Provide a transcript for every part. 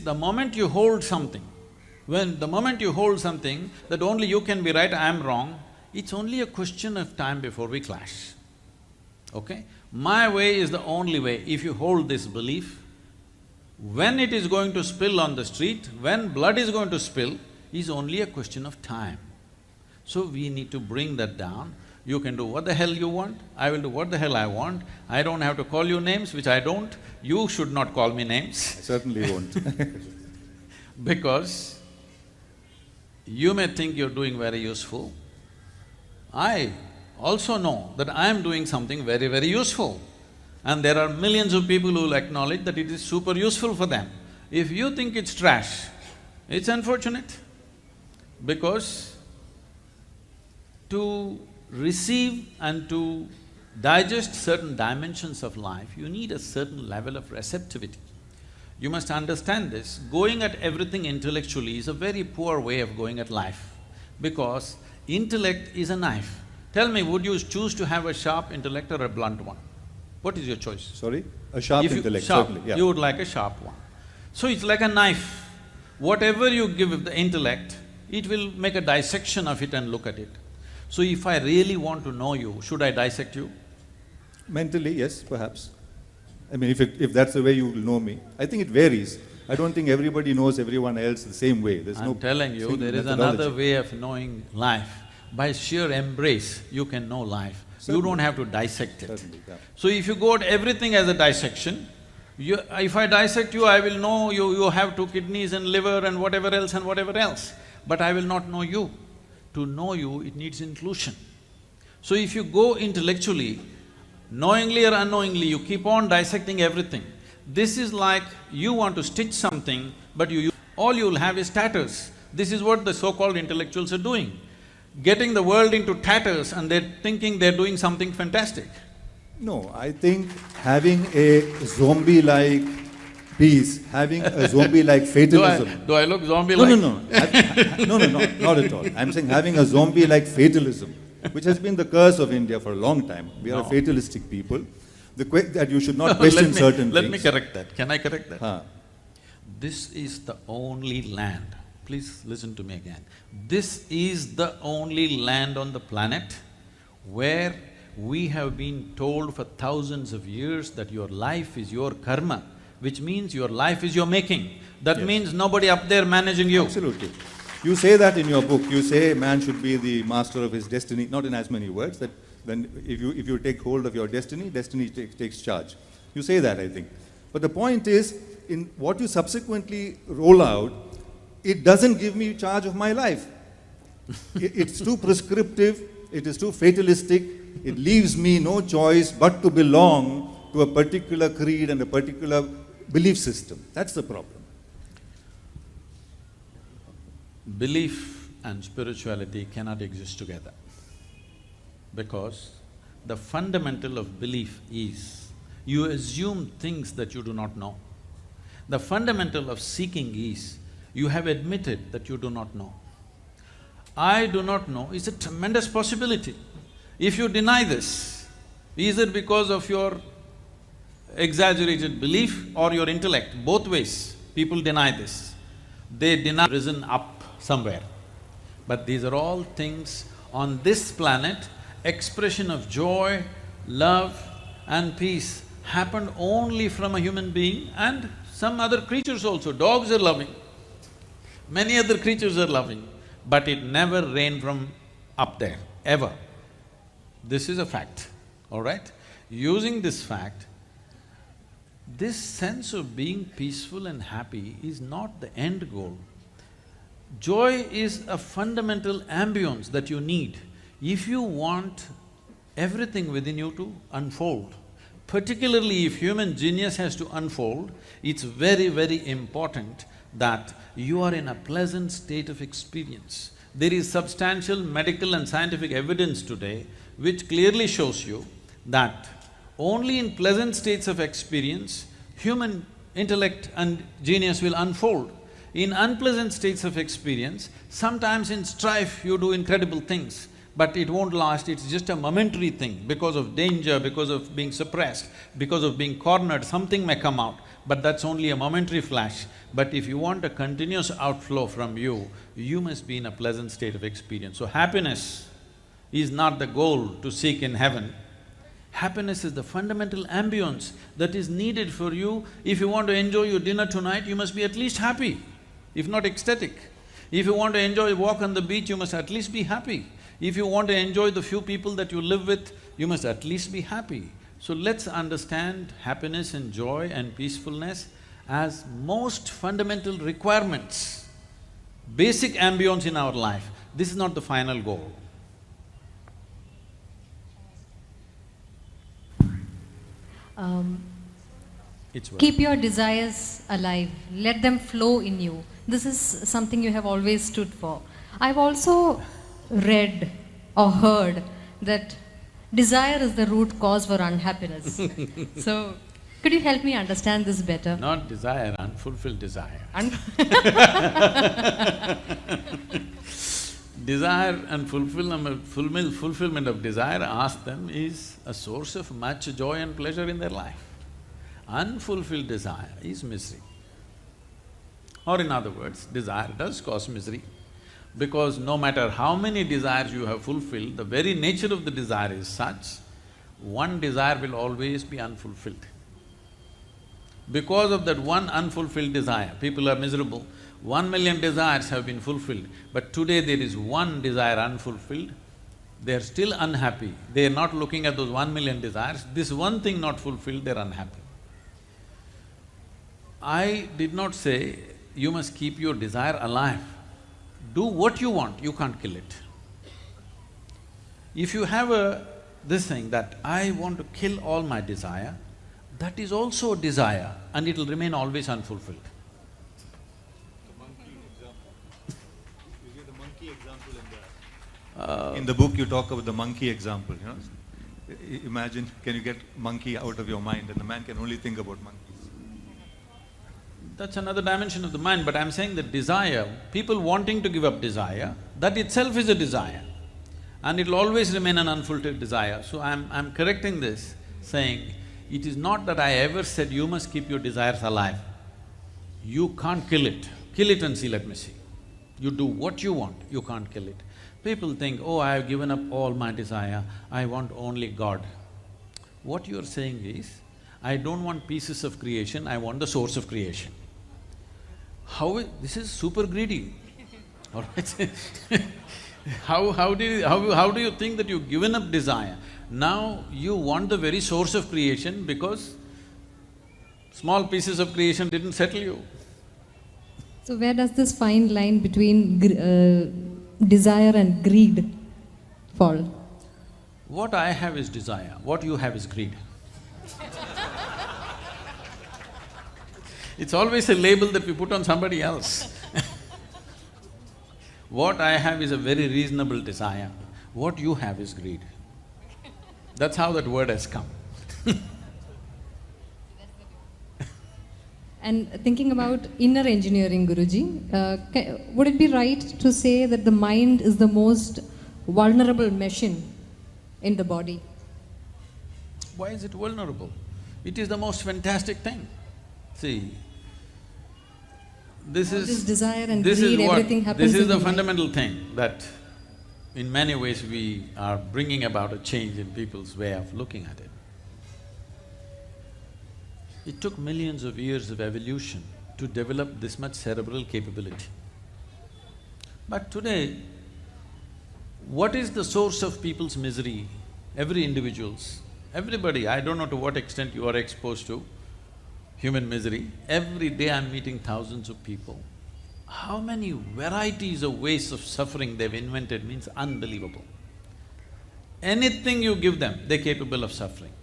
the moment you hold something, the moment you hold something that only you can be right, I am wrong, it's only a question of time before we clash, okay? My way is the only way. If you hold this belief, when it is going to spill on the street, when blood is going to spill, is only a question of time. So we need to bring that down. You can do what the hell you want, I will do what the hell I want. I don't have to call you names, which I don't. You should not call me names. I certainly won't. Because you may think you're doing very useful. I also know that I am doing something very, very useful. And there are millions of people who will acknowledge that it is super useful for them. If you think it's trash, it's unfortunate. Because to receive and to digest certain dimensions of life, you need a certain level of receptivity. You must understand this. Going at everything intellectually is a very poor way of going at life, because intellect is a knife. Tell me, would you choose to have a sharp intellect or a blunt one? What is your choice? Sorry? A sharp intellect, certainly, yeah. You would like a sharp one. So it's like a knife. Whatever you give the intellect, it will make a dissection of it and look at it. So if I really want to know you, should I dissect you? Mentally, yes, perhaps. I mean, if that's the way you will know me. I think it varies. I don't think everybody knows everyone else the same way. There's no… I'm telling you, there is another way of knowing life. By sheer embrace, you can know life. Certainly. You don't have to dissect it. Certainly, yeah. So if you go at everything as a dissection, if I dissect you, I will know you have two kidneys and liver and whatever else, but I will not know you. To know you, it needs inclusion. So if you go intellectually, knowingly or unknowingly, you keep on dissecting everything. This is like you want to stitch something, but all you'll have is tatters. This is what the so-called intellectuals are doing, getting the world into tatters and they're thinking they're doing something fantastic. No, I think having a zombie-like peace, having a zombie-like fatalism… Do I look zombie-like? No, not at all. I'm saying having a zombie-like fatalism, which has been the curse of India for a long time. We are a fatalistic people. That you should not question certain things. Let me correct that. Can I correct that? Huh. This is the only land, please listen to me again. This is the only land on the planet where we have been told for thousands of years that your life is your karma, which means your life is your making. That means nobody up there managing you. Absolutely. You say that in your book. You say man should be the master of his destiny, not in as many words, that then if you take hold of your destiny, destiny takes charge. You say that, I think. But the point is, in what you subsequently roll out, it doesn't give me charge of my life. It's too prescriptive, it is too fatalistic, it leaves me no choice but to belong to a particular creed and a particular belief system. That's the problem. Belief and spirituality cannot exist together, because the fundamental of belief is you assume things that you do not know. The fundamental of seeking is you have admitted that you do not know. I do not know is a tremendous possibility. If you deny this, is it because of your exaggerated belief or your intellect? Both ways, people deny this. They deny risen up somewhere. But these are all things on this planet, expression of joy, love and peace happened only from a human being and some other creatures also. Dogs are loving, many other creatures are loving, but it never rained from up there, ever. This is a fact, all right? Using this fact, this sense of being peaceful and happy is not the end goal. Joy is a fundamental ambience that you need. If you want everything within you to unfold, particularly if human genius has to unfold, it's very, very important that you are in a pleasant state of experience. There is substantial medical and scientific evidence today which clearly shows you that only in pleasant states of experience, human intellect and genius will unfold. In unpleasant states of experience, sometimes in strife you do incredible things, but it won't last, it's just a momentary thing. Because of danger, because of being suppressed, because of being cornered, something may come out. but that's only a momentary flash. But if you want a continuous outflow from you, you must be in a pleasant state of experience. So happiness is not the goal to seek in heaven. Happiness is the fundamental ambience that is needed for you. If you want to enjoy your dinner tonight, you must be at least happy, if not ecstatic. If you want to enjoy a walk on the beach, you must at least be happy. If you want to enjoy the few people that you live with, you must at least be happy. So let's understand happiness and joy and peacefulness as most fundamental requirements, basic ambience in our life. This is not the final goal. It's work. Keep your desires alive, let them flow in you. This is something you have always stood for. I've also read or heard that desire is the root cause for unhappiness. So, could you help me understand this better? Not desire, unfulfilled desire. Desire and fulfillment of desire, ask them, is a source of much joy and pleasure in their life. Unfulfilled desire is misery. Or in other words, desire does cause misery, because no matter how many desires you have fulfilled, the very nature of the desire is such, one desire will always be unfulfilled. Because of that one unfulfilled desire, people are miserable. 1,000,000 desires have been fulfilled, but today there is one desire unfulfilled, they are still unhappy. They are not looking at those 1,000,000 desires, this one thing not fulfilled, they're unhappy. I did not say you must keep your desire alive. Do what you want, you can't kill it. If you have this thing that I want to kill all my desire, that is also a desire and it'll remain always unfulfilled. You give the monkey example in the book you talk about the monkey example, you know. Imagine, can you get monkey out of your mind, and the man can only think about monkeys. That's another dimension of the mind, but I'm saying that desire, people wanting to give up desire, that itself is a desire. And it'll always remain an unfulfilled desire. So I'm correcting this, saying, it is not that I ever said you must keep your desires alive. You can't kill it. Kill it and see, let me see. You do what you want, you can't kill it. People think, oh, I have given up all my desire, I want only God. What you're saying is, I don't want pieces of creation, I want the source of creation. This is super greedy, all right? How do you think that you've given up desire? Now you want the very source of creation because small pieces of creation didn't settle you. So where does this fine line between desire and greed fall? What I have is desire, what you have is greed. It's always a label that we put on somebody else. What I have is a very reasonable desire, what you have is greed. That's how that word has come. And thinking about inner engineering, Guruji, would it be right to say that the mind is the most vulnerable machine in the body? Why is it vulnerable? It is the most fantastic thing. See, this This is… desire and this greed, is what… everything happens this is in the the mind. fundamental thing that in many ways we are bringing about a change in people's way of looking at it. It took millions of years of evolution to develop this much cerebral capability. But today, what is the source of people's misery? Every individual's, everybody, I don't know to what extent you are exposed to human misery. Every day I'm meeting thousands of people. How many varieties of ways of suffering they've invented means unbelievable. Anything you give them, they're capable of suffering.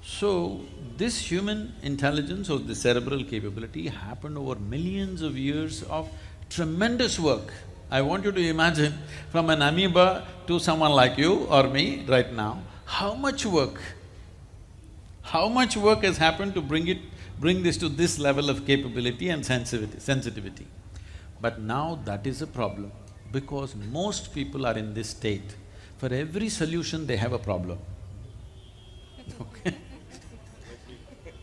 So, this human intelligence or the cerebral capability happened over millions of years of tremendous work. I want you to imagine from an amoeba to someone like you or me right now, how much work has happened to bring this to this level of capability and sensitivity. But now that is a problem, because most people are in this state. For every solution, they have a problem. Okay?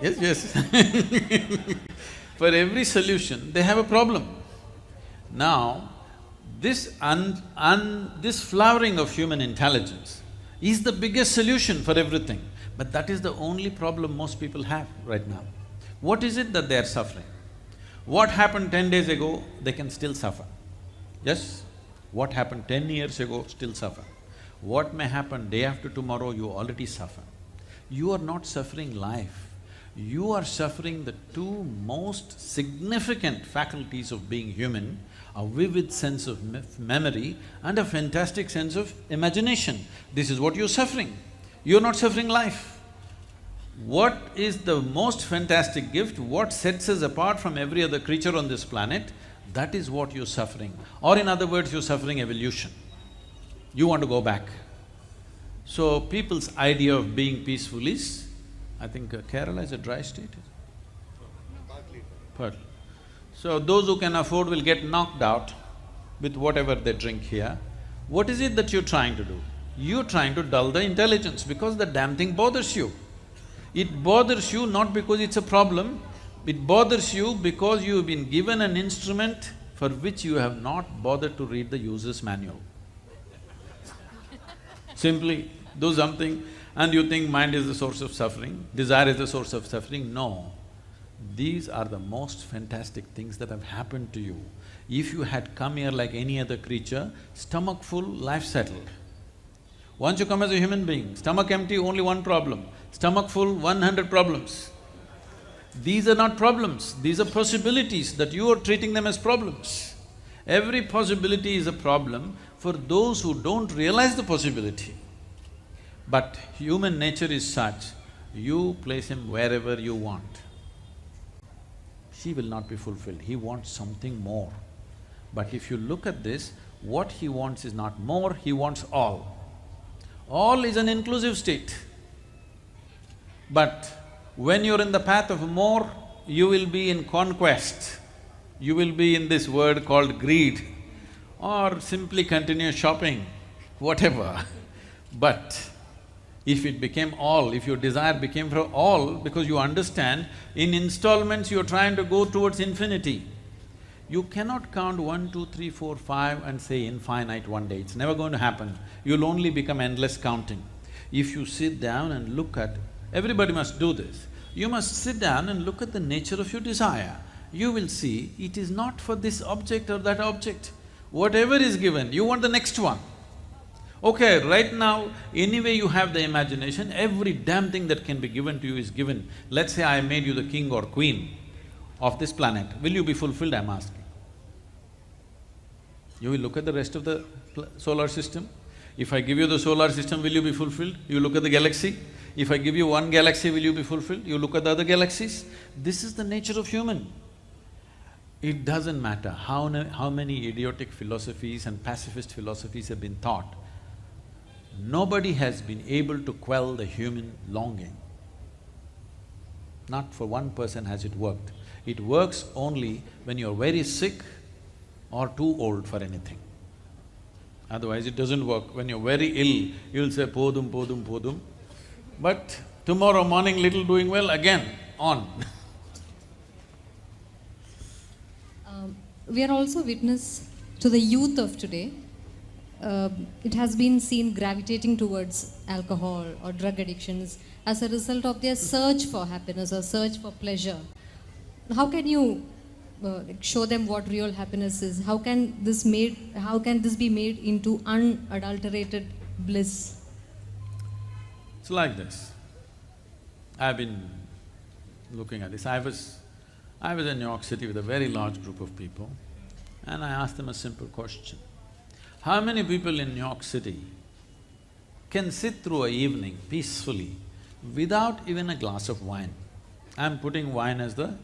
Yes, yes. For every solution, they have a problem. Now, this flowering of human intelligence is the biggest solution for everything. But that is the only problem most people have right now. What is it that they are suffering? What happened 10 days ago, they can still suffer. Yes? What happened 10 years ago, still suffer. What may happen day after tomorrow, you already suffer. You are not suffering life. You are suffering the two most significant faculties of being human, a vivid sense of memory and a fantastic sense of imagination. This is what you're suffering. You're not suffering life. What is the most fantastic gift, what sets us apart from every other creature on this planet, that is what you're suffering. Or in other words, you're suffering evolution. You want to go back. So people's idea of being peaceful is, I think Kerala is a dry state. Partly. So those who can afford will get knocked out with whatever they drink here. What is it that you're trying to do? You're trying to dull the intelligence because the damn thing bothers you. It bothers you not because it's a problem, it bothers you because you've been given an instrument for which you have not bothered to read the user's manual. Simply do something and you think mind is the source of suffering, desire is the source of suffering. No. These are the most fantastic things that have happened to you. If you had come here like any other creature, stomach full, life settled. Once you come as a human being, stomach empty, only one problem. Stomach full, 100 problems. These are not problems, these are possibilities that you are treating them as problems. Every possibility is a problem for those who don't realize the possibility. But human nature is such, you place him wherever you want. He will not be fulfilled, he wants something more. But if you look at this, what he wants is not more, he wants all. All is an inclusive state. But when you're in the path of more, you will be in conquest. You will be in this word called greed or simply continue shopping, whatever. But if it became all, if your desire became for all, because you understand, in installments you're trying to go towards infinity. You cannot count 1, 2, 3, 4, 5 and say infinite one day, it's never going to happen. You'll only become endless counting. If you sit down and look at… everybody must do this. You must sit down and look at the nature of your desire. You will see it is not for this object or that object. Whatever is given, you want the next one. Okay, right now, anyway you have the imagination, every damn thing that can be given to you is given. Let's say I made you the king or queen of this planet, will you be fulfilled, I'm asking? You will look at the rest of the solar system. If I give you the solar system, will you be fulfilled? You look at the galaxy. If I give you one galaxy, will you be fulfilled? You look at the other galaxies. This is the nature of human. It doesn't matter how many idiotic philosophies and pacifist philosophies have been taught. Nobody has been able to quell the human longing. Not for one person has it worked. It works only when you're very sick or too old for anything. Otherwise it doesn't work. When you're very ill, you'll say podum, podum, podum. But tomorrow morning little doing well, again, on. We are also witness to the youth of today. It has been seen gravitating towards alcohol or drug addictions as a result of their search for happiness or search for pleasure. How can you show them what real happiness is? How can this be made into unadulterated bliss? It's like this. I've been looking at this. I was in New York City with a very large group of people and I asked them a simple question. How many people in New York City can sit through an evening peacefully without even a glass of wine? I'm putting wine as the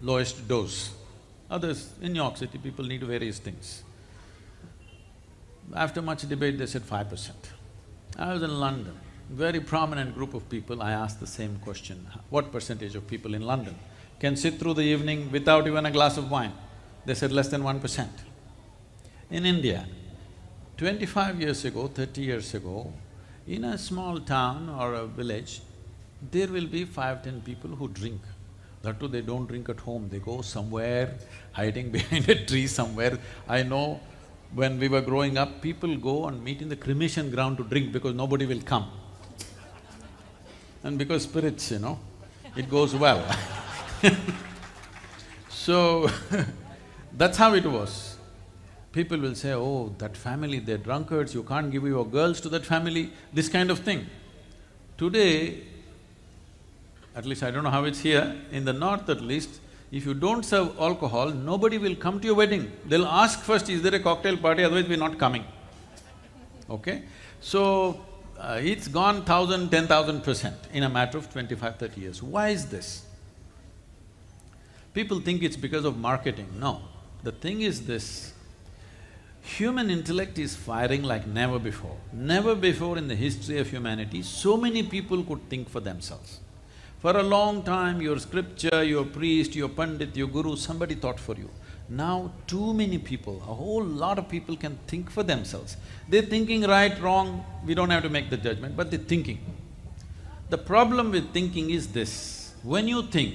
lowest dose. Others, in New York City, people need various things. After much debate, they said 5%. I was in London, very prominent group of people, I asked the same question, what percentage of people in London can sit through the evening without even a glass of wine? They said less than 1%. In India, 25 years ago, 30 years ago, in a small town or a village, there will be 5-10 people who drink. That too, they don't drink at home, they go somewhere, hiding behind a tree somewhere. I know when we were growing up, people go and meet in the cremation ground to drink because nobody will come. And because spirits, it goes well. So, that's how it was. People will say, oh, that family, they're drunkards, you can't give your girls to that family, this kind of thing. Today, at least I don't know how it's here, in the north at least, if you don't serve alcohol, nobody will come to your wedding. They'll ask first, is there a cocktail party, otherwise we're not coming. Okay? So, it's gone 1,000, 10,000% in a matter of 25-30 years. Why is this? People think it's because of marketing. No. The thing is this, human intellect is firing like never before. Never before in the history of humanity, so many people could think for themselves. For a long time, your scripture, your priest, your pandit, your guru, somebody thought for you. Now, too many people, a whole lot of people can think for themselves. They're thinking right, wrong, we don't have to make the judgment, but they're thinking. The problem with thinking is this, when you think,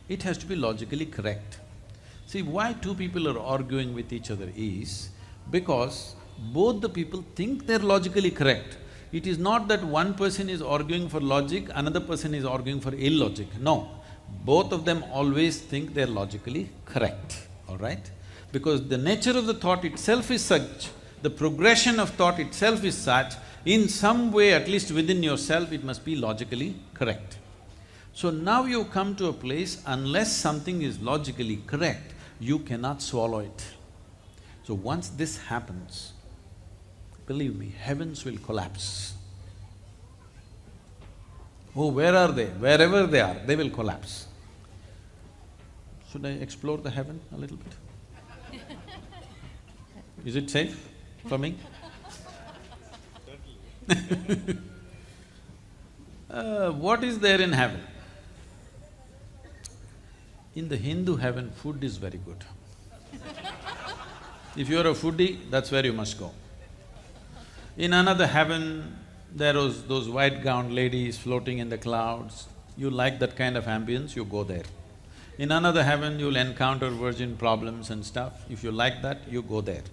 it has to be logically correct. See, why two people are arguing with each other is because both the people think they're logically correct. It is not that one person is arguing for logic, another person is arguing for illogic. No, both of them always think they're logically correct, all right? Because the nature of the thought itself is such, the progression of thought itself is such, in some way, at least within yourself, it must be logically correct. So now you come to a place, unless something is logically correct, you cannot swallow it. So once this happens, believe me, heavens will collapse. Oh, where are they? Wherever they are, they will collapse. Should I explore the heaven a little bit? Is it safe for me? What is there in heaven? In the Hindu heaven, food is very good. If you're a foodie, that's where you must go. In another heaven, there was those white-gowned ladies floating in the clouds. You like that kind of ambience, you go there. In another heaven, you'll encounter virgin problems and stuff. If you like that, you go there.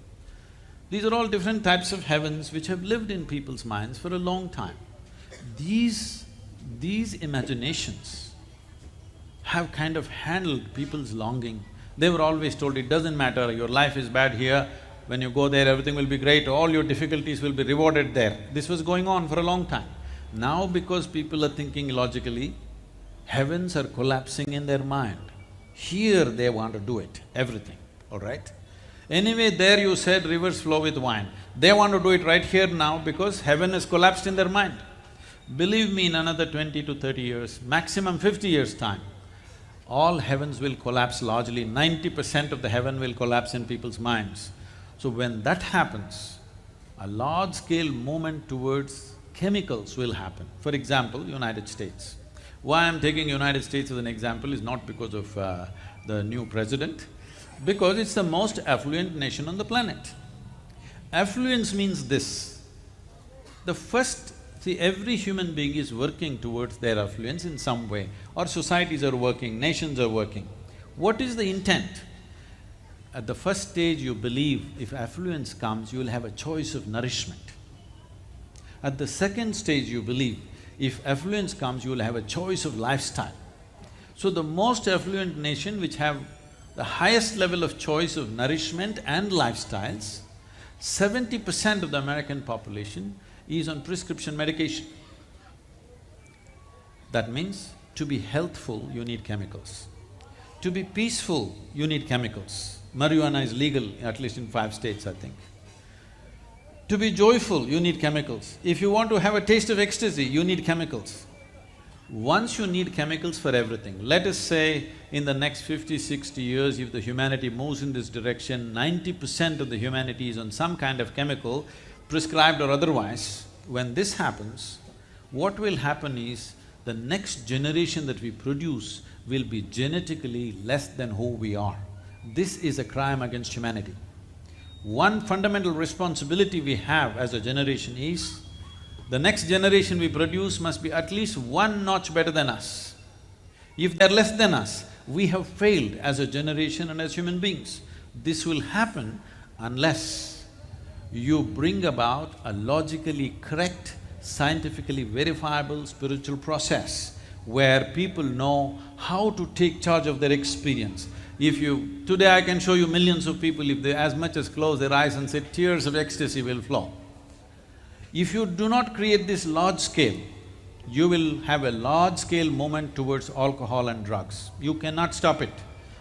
These are all different types of heavens which have lived in people's minds for a long time. These imaginations have kind of handled people's longing. They were always told, it doesn't matter, your life is bad here, when you go there everything will be great, all your difficulties will be rewarded there. This was going on for a long time. Now because people are thinking logically, heavens are collapsing in their mind. Here they want to do it, everything, all right? Anyway, there you said rivers flow with wine. They want to do it right here now because heaven has collapsed in their mind. Believe me, in another 20 to 30 years, maximum 50 years' time, all heavens will collapse largely, 90% of the heaven will collapse in people's minds. So when that happens, a large-scale movement towards chemicals will happen. For example, United States. Why I'm taking United States as an example is not because of the new president, because it's the most affluent nation on the planet. Affluence means this, the first… See, every human being is working towards their affluence in some way, or societies are working, nations are working. What is the intent? At the first stage you believe if affluence comes, you will have a choice of nourishment. At the second stage you believe if affluence comes, you will have a choice of lifestyle. So the most affluent nation which have the highest level of choice of nourishment and lifestyles, 70% of the American population is on prescription medication. That means, to be healthful, you need chemicals. To be peaceful, you need chemicals. Marijuana is legal, at least in 5 states, I think. To be joyful, you need chemicals. If you want to have a taste of ecstasy, you need chemicals. Once you need chemicals for everything, let us say in the next 50, 60 years, if the humanity moves in this direction, 90% of the humanity is on some kind of chemical, prescribed or otherwise. When this happens, what will happen is, the next generation that we produce will be genetically less than who we are. This is a crime against humanity. One fundamental responsibility we have as a generation is The next generation we produce must be at least one notch better than us. If they're less than us, we have failed as a generation and as human beings. This will happen unless you bring about a logically correct, scientifically verifiable spiritual process where people know how to take charge of their experience. Today I can show you millions of people, if they as much as close their eyes and say, tears of ecstasy will flow. If you do not create this large scale, you will have a large scale movement towards alcohol and drugs. You cannot stop it,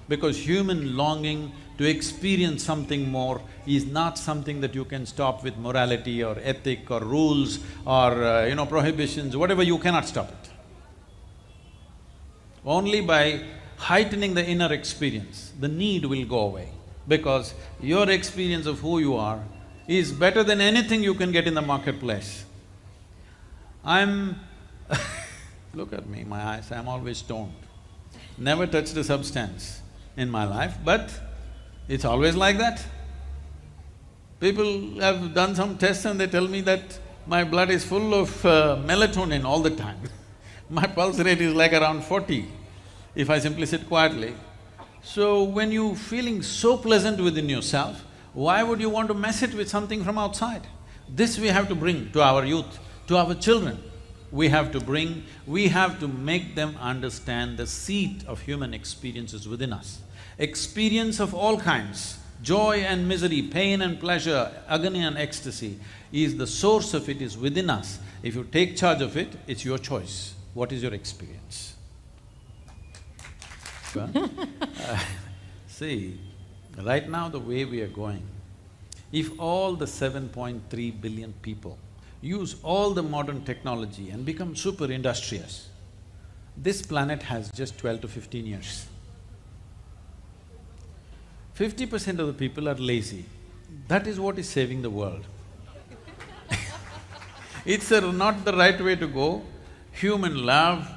because human longing to experience something more is not something that you can stop with morality or ethic or rules or prohibitions, whatever, you cannot stop it. Only by heightening the inner experience, the need will go away, because your experience of who you are is better than anything you can get in the marketplace. Look at me, my eyes, I'm always stoned. Never touched a substance in my life, but it's always like that. People have done some tests and they tell me that my blood is full of melatonin all the time. My pulse rate is like around 40, if I simply sit quietly. So when you're feeling so pleasant within yourself, why would you want to mess it with something from outside? This we have to bring to our youth, to our children. We have to make them understand the seat of human experiences within us. Experience of all kinds, joy and misery, pain and pleasure, agony and ecstasy, the source of it is within us. If you take charge of it, it's your choice. What is your experience? See, right now the way we are going, if all the 7.3 billion people use all the modern technology and become super industrious, this planet has just 12 to 15 years. 50% of the people are lazy. That is what is saving the world. It's not the right way to go. Human love,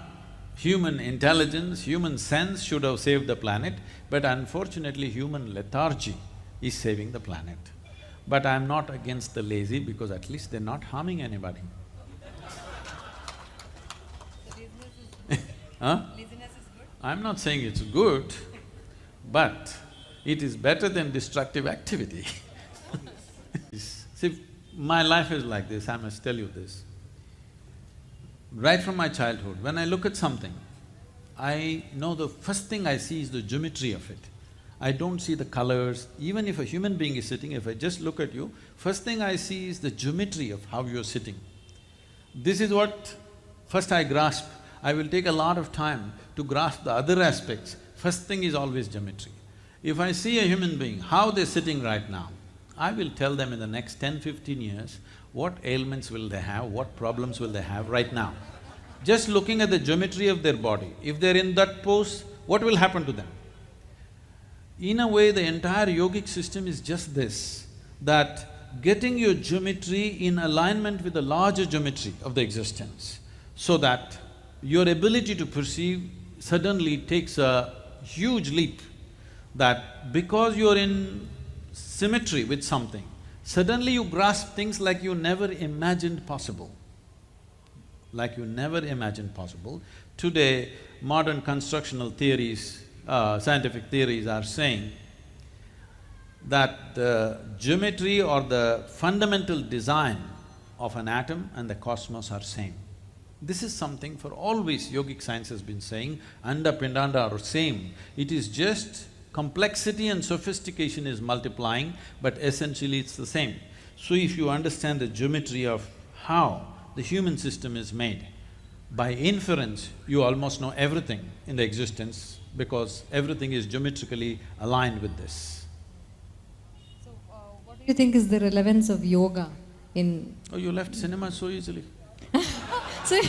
human intelligence, human sense should have saved the planet, but unfortunately human lethargy is saving the planet. But I'm not against the lazy, because at least they're not harming anybody. Huh? Laziness is good? I'm not saying it's good, but it is better than destructive activity. See, my life is like this, I must tell you this. Right from my childhood, when I look at something, I know the first thing I see is the geometry of it. I don't see the colors. Even if a human being is sitting, if I just look at you, first thing I see is the geometry of how you're sitting. This is what first I grasp. I will take a lot of time to grasp the other aspects. First thing is always geometry. If I see a human being, how they're sitting right now, I will tell them in the next 10-15 years, what ailments will they have, what problems will they have right now. Just looking at the geometry of their body, if they're in that pose, what will happen to them? In a way, the entire yogic system is just this, that getting your geometry in alignment with the larger geometry of the existence, so that your ability to perceive suddenly takes a huge leap, that because you're in symmetry with something, suddenly you grasp things like you never imagined possible. Like you never imagined possible. Today, modern constructional theories, scientific theories are saying that the geometry or the fundamental design of an atom and the cosmos are same. This is something for always yogic science has been saying, Anda Pindanda are same. It is just complexity and sophistication is multiplying, but essentially it's the same. So if you understand the geometry of how the human system is made, by inference, you almost know everything in the existence, because everything is geometrically aligned with this. So, what do you think is the relevance of yoga in… Oh, you left cinema so easily. So,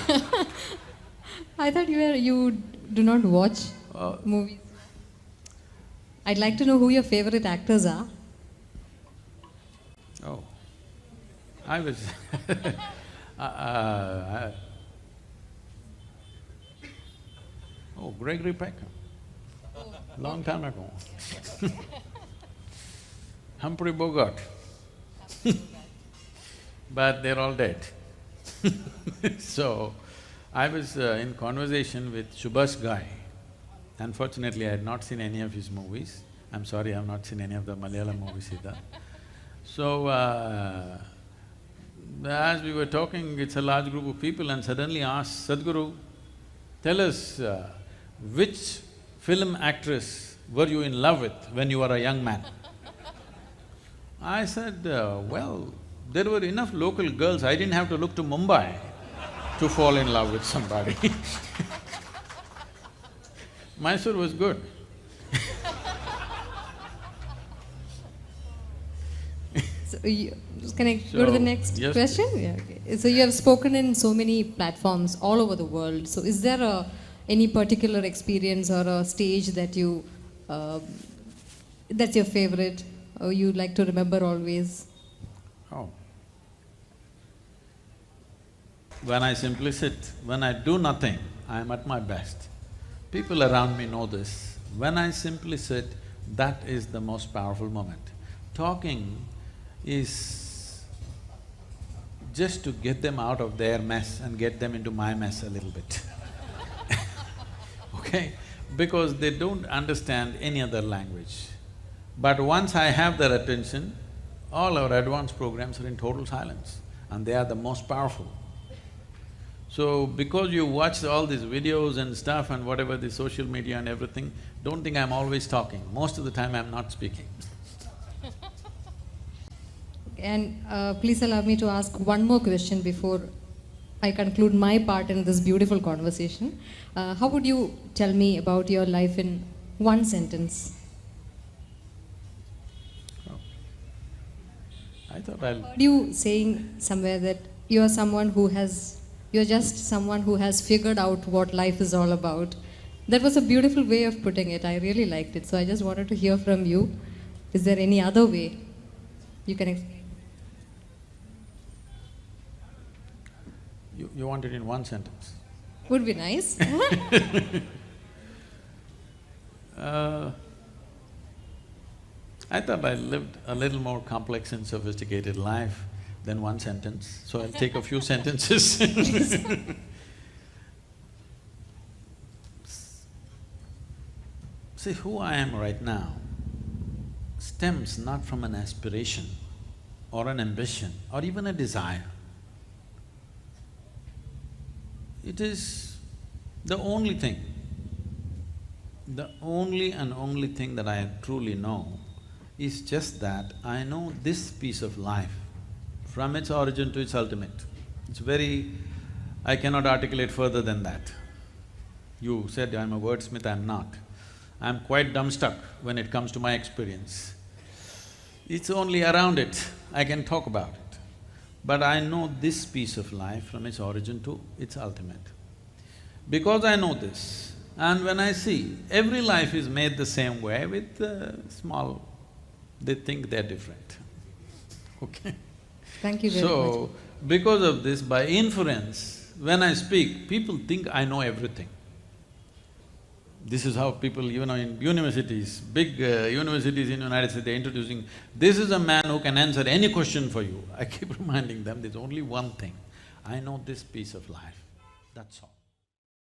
I thought you do not watch movies. I'd like to know who your favorite actors are. Oh, I was oh, Gregory Peck, long time ago. Humphrey Bogart. But they're all dead. So, I was in conversation with Subhash Ghai. Unfortunately, I had not seen any of his movies. I'm sorry, I have not seen any of the Malayalam movies either. So, as we were talking, it's a large group of people and suddenly asked, Sadhguru, tell us, which film actress were you in love with when you were a young man? I said, well, there were enough local girls, I didn't have to look to Mumbai to fall in love with somebody. Mysore was good. So can I go to the So, next yes, question? please. Yeah, okay. So you have spoken in so many platforms all over the world. So is there any particular experience or a stage that you that's your favorite or you like to remember always? Oh. When I simply sit, when I do nothing, I am at my best. People around me know this. When I simply sit, that is the most powerful moment. Talking is just to get them out of their mess and get them into my mess a little bit. Okay? Because they don't understand any other language. But once I have their attention, all our advanced programs are in total silence and they are the most powerful. So, because you watch all these videos and stuff and whatever, the social media and everything, don't think I'm always talking. Most of the time I'm not speaking. And please allow me to ask one more question before I conclude my part in this beautiful conversation. How would you tell me about your life in one sentence? I thought I'll… Heard you saying somewhere that you're just someone who has figured out what life is all about. That was a beautiful way of putting it. I really liked it. So I just wanted to hear from you. Is there any other way you can explain? You want it in one sentence? Would be nice. I thought I lived a little more complex and sophisticated life than one sentence, so I'll take a few sentences. See, who I am right now stems not from an aspiration or an ambition or even a desire. It is the only thing, the only and only thing that I truly know is just that I know this piece of life from its origin to its ultimate. It's very… I cannot articulate further than that. You said I'm a wordsmith, I'm not. I'm quite dumbstruck when it comes to my experience. It's only around it I can talk about it. But I know this piece of life from its origin to its ultimate. Because I know this, and when I see every life is made the same way with small… they think they're different, okay? Thank you very much. So, because of this, by inference, when I speak, people think I know everything. This is how people, in universities, big universities in the United States, they're introducing, this is a man who can answer any question for you. I keep reminding them, there's only one thing, I know this piece of life, that's all.